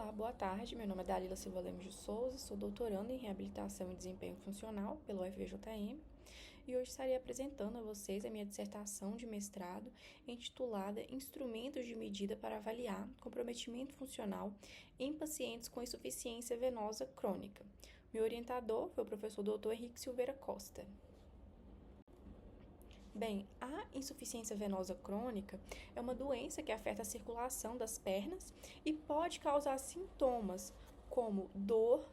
Olá, boa tarde. Meu nome é Dalila Silva Lemos de Souza, sou doutoranda em Reabilitação e Desempenho Funcional pelo UFVJM e hoje estarei apresentando a vocês a minha dissertação de mestrado intitulada Instrumentos de Medida para Avaliar Comprometimento Funcional em Pacientes com Insuficiência Venosa Crônica. Meu orientador foi o professor Dr. Henrique Silveira Costa. Bem, a insuficiência venosa crônica é uma doença que afeta a circulação das pernas e pode causar sintomas como dor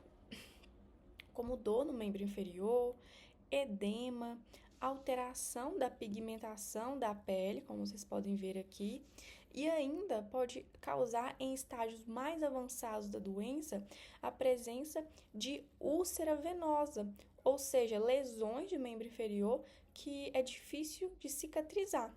no membro inferior, edema, alteração da pigmentação da pele, como vocês podem ver aqui, e ainda pode causar em estágios mais avançados da doença a presença de úlcera venosa, ou seja, lesões de membro inferior que é difícil de cicatrizar.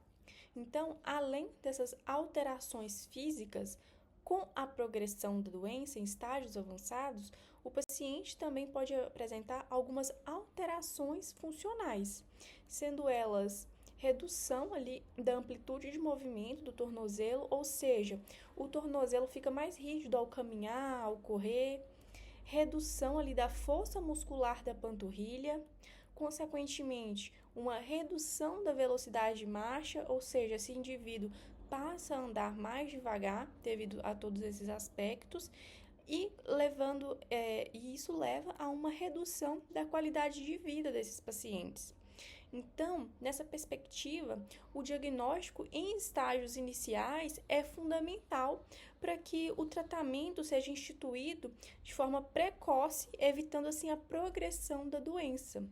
Então, além dessas alterações físicas, com a progressão da doença em estágios avançados, o paciente também pode apresentar algumas alterações funcionais, sendo elas redução ali da amplitude de movimento do tornozelo, ou seja, o tornozelo fica mais rígido ao caminhar, ao correr, redução ali da força muscular da panturrilha, consequentemente, uma redução da velocidade de marcha, ou seja, esse indivíduo passa a andar mais devagar devido a todos esses aspectos e isso leva a uma redução da qualidade de vida desses pacientes. Então, nessa perspectiva, o diagnóstico em estágios iniciais é fundamental para que o tratamento seja instituído de forma precoce, evitando assim a progressão da doença.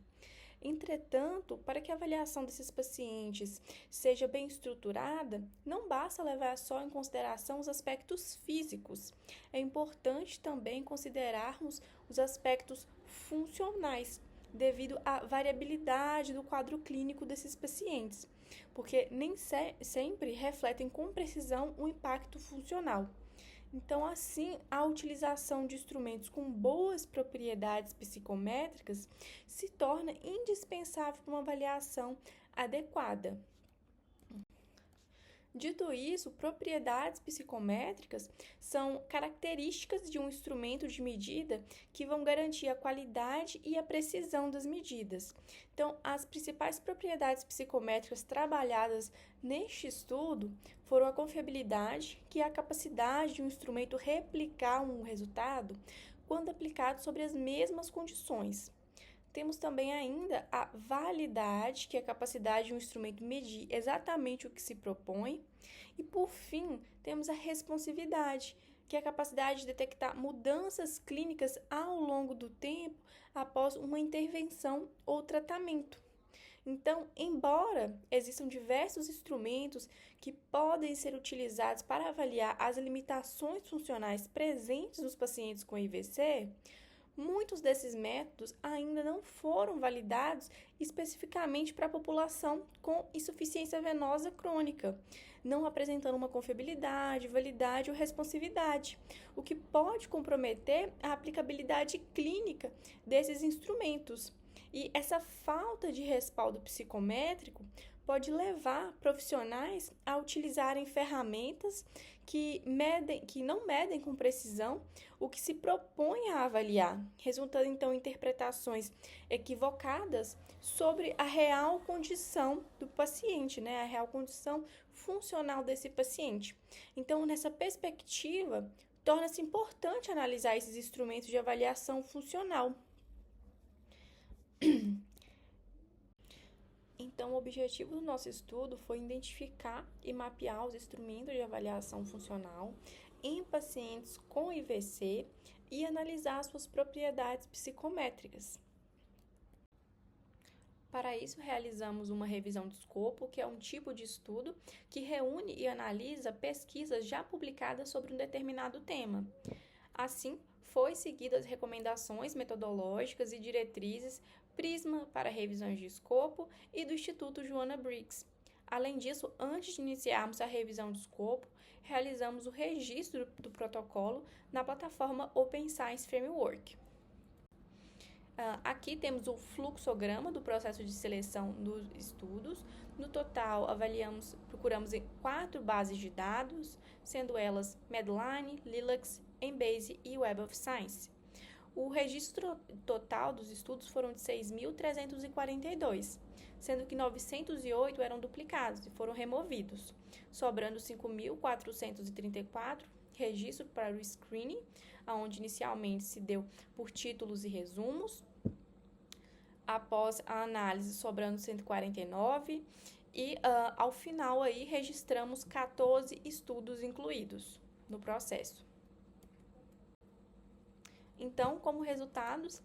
Entretanto, para que a avaliação desses pacientes seja bem estruturada, não basta levar só em consideração os aspectos físicos. É importante também considerarmos os aspectos funcionais, devido à variabilidade do quadro clínico desses pacientes, porque nem sempre refletem com precisão o impacto funcional. Então, assim, a utilização de instrumentos com boas propriedades psicométricas se torna indispensável para uma avaliação adequada. Dito isso, propriedades psicométricas são características de um instrumento de medida que vão garantir a qualidade e a precisão das medidas. Então, as principais propriedades psicométricas trabalhadas neste estudo foram a confiabilidade, que é a capacidade de um instrumento replicar um resultado quando aplicado sobre as mesmas condições. Temos também ainda a validade, que é a capacidade de um instrumento medir exatamente o que se propõe. E, por fim, temos a responsividade, que é a capacidade de detectar mudanças clínicas ao longo do tempo após uma intervenção ou tratamento. Então, embora existam diversos instrumentos que podem ser utilizados para avaliar as limitações funcionais presentes nos pacientes com IVC, muitos desses métodos ainda não foram validados especificamente para a população com insuficiência venosa crônica, não apresentando uma confiabilidade, validade ou responsividade, o que pode comprometer a aplicabilidade clínica desses instrumentos. E essa falta de respaldo psicométrico pode levar profissionais a utilizarem ferramentas que não medem com precisão o que se propõe a avaliar, resultando então em interpretações equivocadas sobre a real condição do paciente, a real condição funcional desse paciente. Então, nessa perspectiva, torna-se importante analisar esses instrumentos de avaliação funcional. Então, o objetivo do nosso estudo foi identificar e mapear os instrumentos de avaliação funcional em pacientes com IVC e analisar suas propriedades psicométricas. Para isso, realizamos uma revisão de escopo, que é um tipo de estudo que reúne e analisa pesquisas já publicadas sobre um determinado tema. Assim, foi seguidas as recomendações metodológicas e diretrizes PRISMA para revisões de escopo e do Instituto Joanna Briggs. Além disso, antes de iniciarmos a revisão de escopo, realizamos o registro do protocolo na plataforma Open Science Framework. Aqui temos o fluxograma do processo de seleção dos estudos. No total, procuramos em 4 bases de dados, sendo elas Medline, Lilacs, Embase e Web of Science. O registro total dos estudos foram de 6.342, sendo que 908 eram duplicados e foram removidos, sobrando 5.434 registros para o screening, onde inicialmente se deu por títulos e resumos, após a análise sobrando 149 e ao final aí registramos 14 estudos incluídos no processo. Então, como resultados,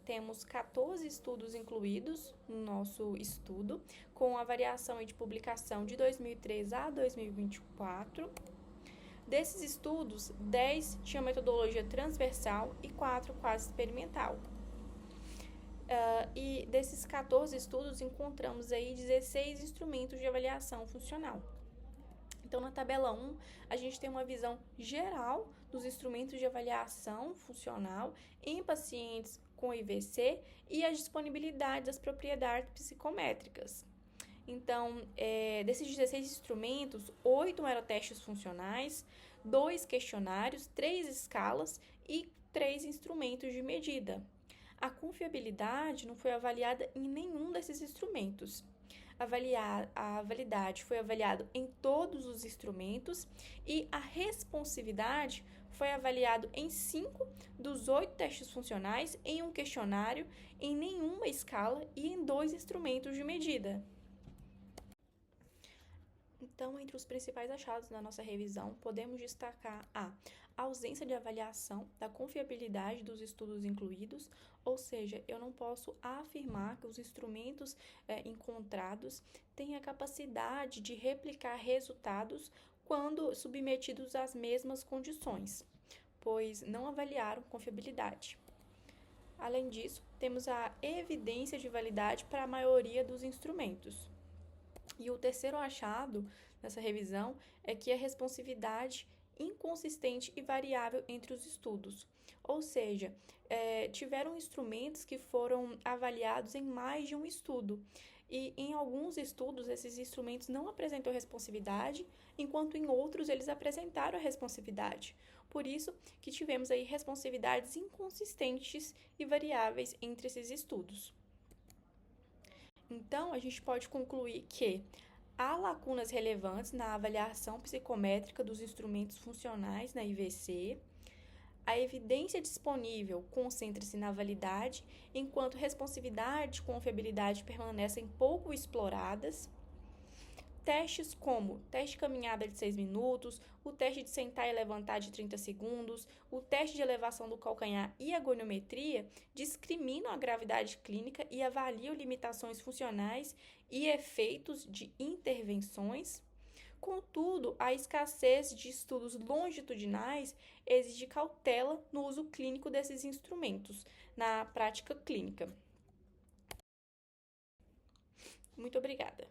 temos 14 estudos incluídos no nosso estudo, com a variação de publicação de 2003 a 2024. Desses estudos, 10 tinham metodologia transversal e 4 quase experimental. E desses 14 estudos, encontramos aí 16 instrumentos de avaliação funcional. Então, na tabela 1, a gente tem uma visão geral dos instrumentos de avaliação funcional em pacientes com IVC e a disponibilidade das propriedades psicométricas. Então, desses 16 instrumentos, 8 eram testes funcionais, 2 questionários, 3 escalas e 3 instrumentos de medida. A confiabilidade não foi avaliada em nenhum desses instrumentos. A validade foi avaliada em todos os instrumentos e a responsividade foi avaliada em 5 dos 8 testes funcionais, em um questionário, em nenhuma escala e em 2 instrumentos de medida. Então, entre os principais achados da nossa revisão, podemos destacar a ausência de avaliação da confiabilidade dos estudos incluídos, ou seja, eu não posso afirmar que os instrumentos encontrados têm a capacidade de replicar resultados quando submetidos às mesmas condições, pois não avaliaram confiabilidade. Além disso, temos a evidência de validade para a maioria dos instrumentos. E o terceiro achado nessa revisão é que a responsividade inconsistente e variável entre os estudos, ou seja, tiveram instrumentos que foram avaliados em mais de um estudo, e em alguns estudos esses instrumentos não apresentam responsividade, enquanto em outros eles apresentaram a responsividade. Por isso que tivemos aí responsividades inconsistentes e variáveis entre esses estudos. Então, a gente pode concluir que há lacunas relevantes na avaliação psicométrica dos instrumentos funcionais na IVC, a evidência disponível concentra-se na validade, enquanto responsividade e confiabilidade permanecem pouco exploradas. Testes como teste de caminhada de 6 minutos, o teste de sentar e levantar de 30 segundos, o teste de elevação do calcanhar e a goniometria discriminam a gravidade clínica e avaliam limitações funcionais e efeitos de intervenções. Contudo, a escassez de estudos longitudinais exige cautela no uso clínico desses instrumentos na prática clínica. Muito obrigada.